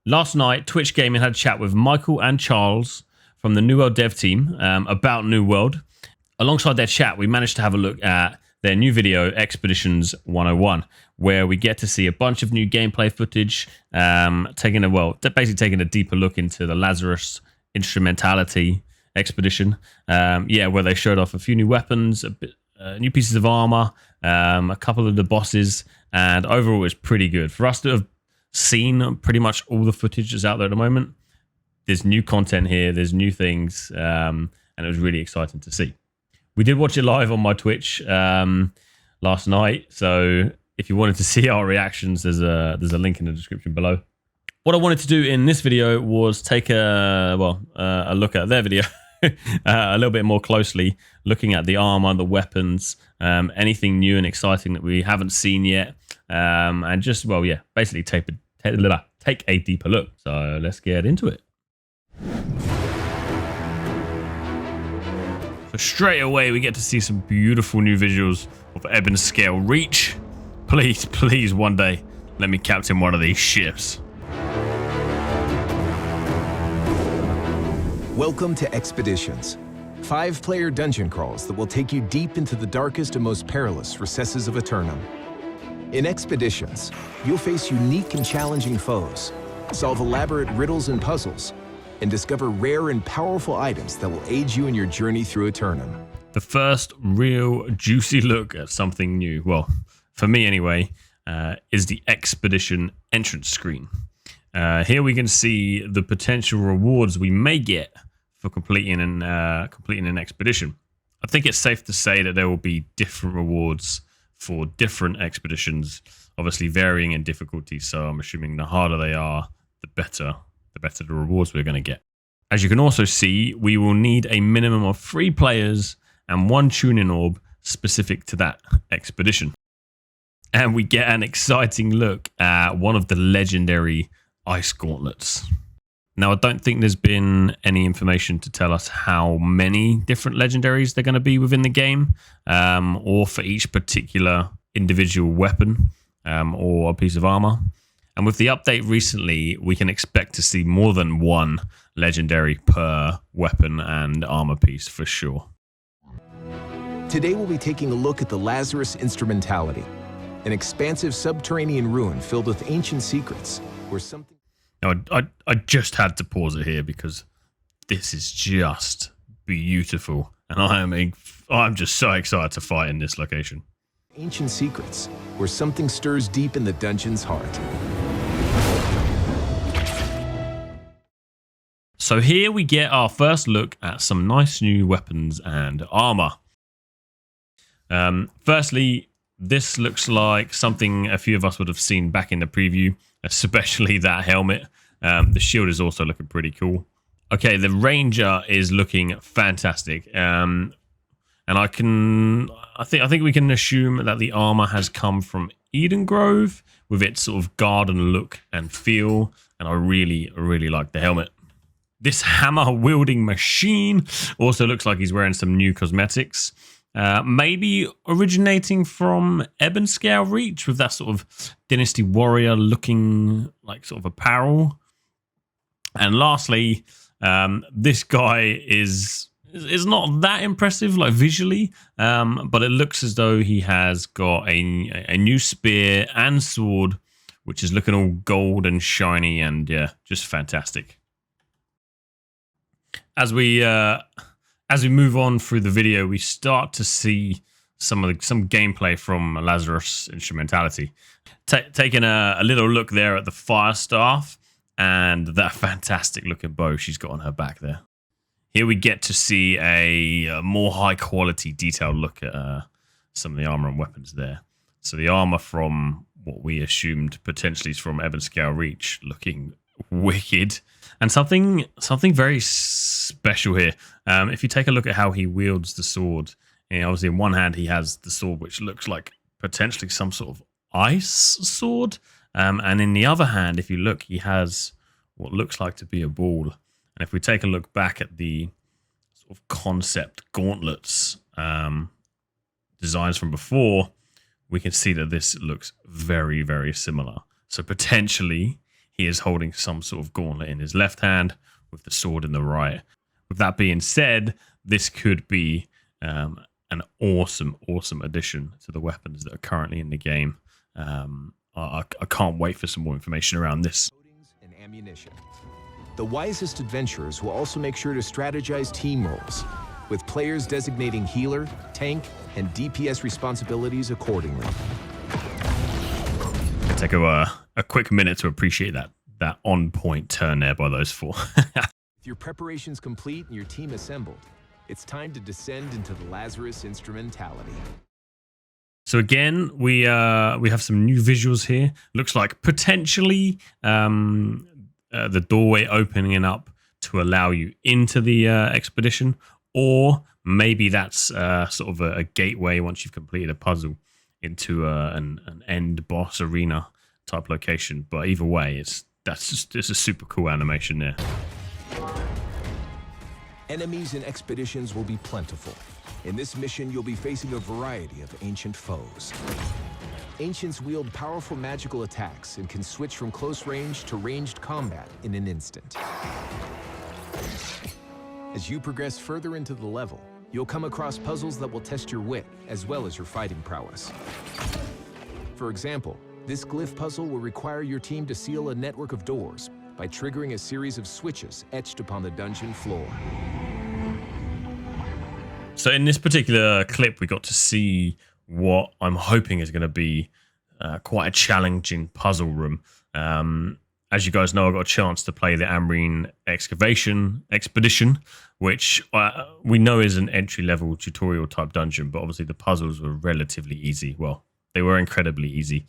Last night, Twitch Gaming had a chat with Michael and Charles from the New World dev team about New World. Alongside their chat, we managed to have a look at their new video, Expeditions 101, where we get to see a bunch of new gameplay footage, basically taking a deeper look into the Lazarus instrumentality expedition. Where they showed off a few new weapons, new pieces of armor, a couple of the bosses, and overall it's pretty good. For us to have seen pretty much all the footage that's out there at the moment, there's new content here, there's new things, and it was really exciting to see. We did watch it live on my Twitch last night, so if you wanted to see our reactions, there's a link in the description below. What I wanted to do in this video was take a look at their video a little bit more closely, looking at the armor, the weapons, anything new and exciting that we haven't seen yet, and just, basically take a deeper look. So let's get into it. So straight away, we get to see some beautiful new visuals of Ebonscale Reach. Please, one day, let me captain one of these ships. Welcome to Expeditions, 5-player dungeon crawls that will take you deep into the darkest and most perilous recesses of Eternum. In Expeditions, you'll face unique and challenging foes, solve elaborate riddles and puzzles, and discover rare and powerful items that will aid you in your journey through Eternum. The first real juicy look at something new, well, for me anyway, is the Expedition entrance screen. Here we can see the potential rewards we may get for completing an expedition. I think it's safe to say that there will be different rewards for different expeditions, obviously varying in difficulty. So I'm assuming the harder they are, the better the rewards we're going to get. As you can also see, we will need a minimum of 3 players and 1 tuning orb specific to that expedition. And we get an exciting look at one of the legendary ice gauntlets. Now, I don't think there's been any information to tell us how many different legendaries they're going to be within the game, or for each particular individual weapon or a piece of armor. And with the update recently, we can expect to see more than 1 legendary per weapon and armor piece for sure. Today we'll be taking a look at the Lazarus Instrumentality, an expansive subterranean ruin filled with ancient secrets where something... Now, I just had to pause it here because this is just beautiful, and I'm just so excited to fight in this location. Ancient secrets where something stirs deep in the dungeon's heart. So here we get our first look at some nice new weapons and armor. Firstly, this looks like something a few of us would have seen back in the preview, especially that helmet. The shield is also looking pretty cool. Okay, the Ranger is looking fantastic. And I think we can assume that the armor has come from Eden Grove with its sort of garden look and feel. And I really like the helmet. This hammer-wielding machine also looks like he's wearing some new cosmetics. Maybe originating from Ebonscale Reach with that sort of Dynasty Warrior looking like sort of apparel. And lastly, this guy is not that impressive like visually, but it looks as though he has got a new spear and sword, which is looking all gold and shiny and just fantastic. As we move on through the video, we start to see some gameplay from Lazarus Instrumentality. Taking a little look there at the fire staff and that fantastic looking bow she's got on her back there. Here we get to see a more high quality detailed look at some of the armor and weapons there. So the armor from what we assumed potentially is from Ebonscale Reach looking wicked. And something very special here. If you take a look at how he wields the sword, obviously in one hand he has the sword which looks like potentially some sort of ice sword, and in the other hand, if you look, he has what looks like to be a ball. And if we take a look back at the sort of concept gauntlets designs from before, we can see that this looks very similar. So potentially he is holding some sort of gauntlet in his left hand with the sword in the right. With that being said, this could be an awesome addition to the weapons that are currently in the game. I can't wait for some more information around this. And ammunition. The wisest adventurers will also make sure to strategize team roles, with players designating healer, tank, and DPS responsibilities accordingly. Take a quick minute to appreciate that on-point turn there by those four. With your preparations complete and your team assembled, it's time to descend into the Lazarus instrumentality. So again, we have some new visuals here. Looks like potentially the doorway opening up to allow you into the expedition, or maybe that's sort of a gateway once you've completed a puzzle into an end boss arena type location. But either way, it's a super cool animation there. Enemies and expeditions will be plentiful. In this mission, you'll be facing a variety of ancient foes. Ancients wield powerful magical attacks and can switch from close range to ranged combat in an instant. As you progress further into the level, you'll come across puzzles that will test your wit as well as your fighting prowess. For example, this glyph puzzle will require your team to seal a network of doors by triggering a series of switches etched upon the dungeon floor. So in this particular clip, we got to see what I'm hoping is going to be quite a challenging puzzle room. As you guys know, I got a chance to play the Armour excavation expedition, which we know is an entry-level tutorial type dungeon, but obviously the puzzles were relatively easy. Well, they were incredibly easy.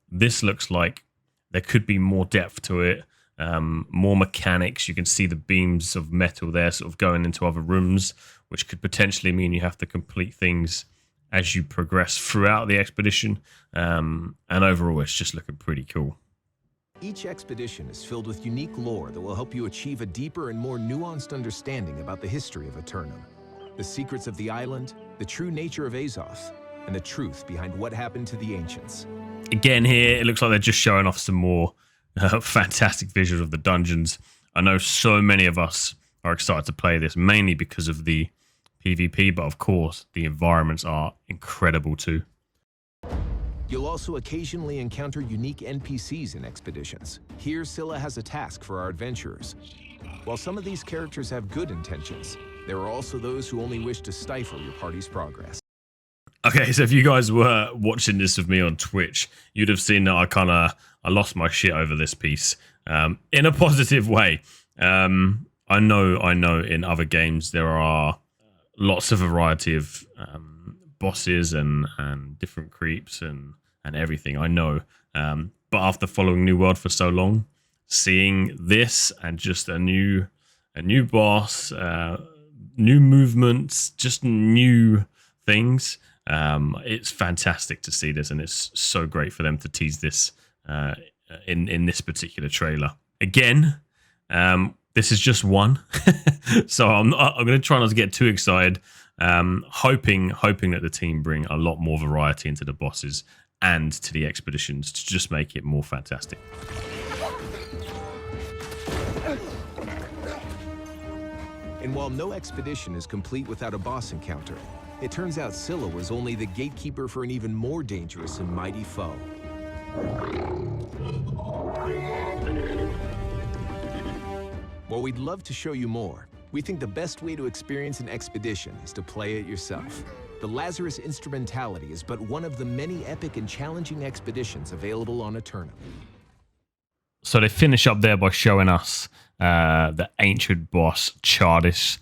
This looks like there could be more depth to it, more mechanics. You can see the beams of metal there sort of going into other rooms, which could potentially mean you have to complete things as you progress throughout the expedition. And overall, it's just looking pretty cool. Each expedition is filled with unique lore that will help you achieve a deeper and more nuanced understanding about the history of Eternum, the secrets of the island, the true nature of Azoth, and the truth behind what happened to the ancients. Again, here, it looks like they're just showing off some more fantastic visuals of the dungeons. I know so many of us are excited to play this, mainly because of the PvP, but of course, the environments are incredible too. You'll also occasionally encounter unique NPCs in expeditions. Here, Cilla has a task for our adventurers. While some of these characters have good intentions, there are also those who only wish to stifle your party's progress. Okay, so if you guys were watching this with me on Twitch, you'd have seen that I lost my shit over this piece in a positive way. I know in other games there are lots of variety of bosses and different creeps and everything. I know, but after following New World for so long, seeing this and just a new boss, new movements, just new things. It's fantastic to see this, and it's so great for them to tease this in this particular trailer. Again, this is just one, so I'm going to try not to get too excited. Hoping that the team bring a lot more variety into the bosses and to the expeditions to just make it more fantastic. And while no expedition is complete without a boss encounter, it turns out Cilla was only the gatekeeper for an even more dangerous and mighty foe. While we'd love to show you more, we think the best way to experience an expedition is to play it yourself. The Lazarus Instrumentality is but one of the many epic and challenging expeditions available on Eternum. So they finish up there by showing us the ancient boss Chardis,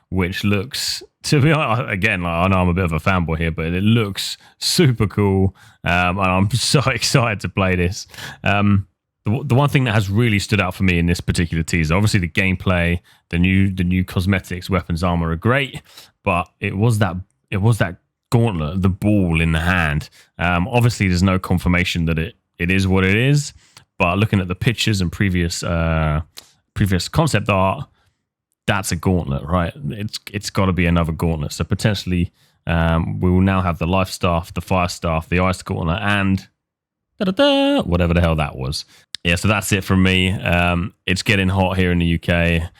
which looks, to be honest, again, I know I'm a bit of a fanboy here, but it looks super cool, and I'm so excited to play this. The one thing that has really stood out for me in this particular teaser, obviously the gameplay, the new cosmetics, weapons, armor are great, but it was that gauntlet, the ball in the hand. Obviously, there's no confirmation that it is what it is, but looking at the pictures and previous concept art, that's a gauntlet, right? It's got to be another gauntlet. So potentially, we will now have the life staff, the fire staff, the ice gauntlet, and Da-da-da, whatever the hell that was. Yeah, so that's it from me. It's getting hot here in the UK.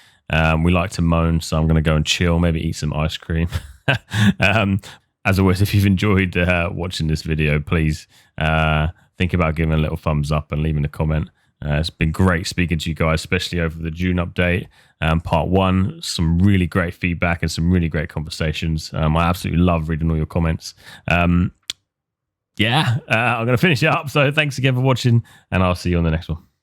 We like to moan, so I'm going to go and chill, maybe eat some ice cream. As always, if you've enjoyed watching this video, please think about giving a little thumbs up and leaving a comment. It's been great speaking to you guys, especially over the June update. Part 1, some really great feedback and some really great conversations. I absolutely love reading all your comments. I'm going to finish it up. So thanks again for watching, and I'll see you on the next one.